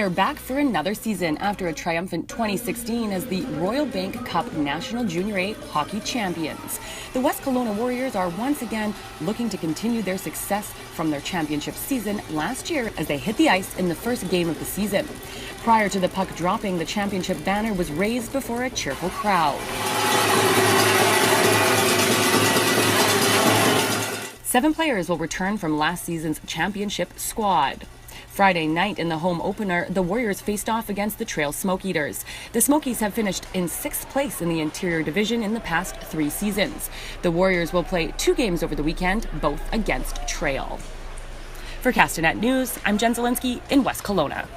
They are back for another season after a triumphant 2016 as the Royal Bank Cup National Junior A Hockey Champions. The West Kelowna Warriors are once again looking to continue their success from their championship season last year as they hit the ice in the first game of the season. Prior to the puck dropping, the championship banner was raised before a cheerful crowd. 7 players will return from last season's championship squad. Friday night in the home opener, the Warriors faced off against the Trail Smoke Eaters. The Smokies have finished in 6th place in the Interior Division in the past 3 seasons. The Warriors will play 2 games over the weekend, both against Trail. For Castanet News, I'm Jen Zielinski in West Kelowna.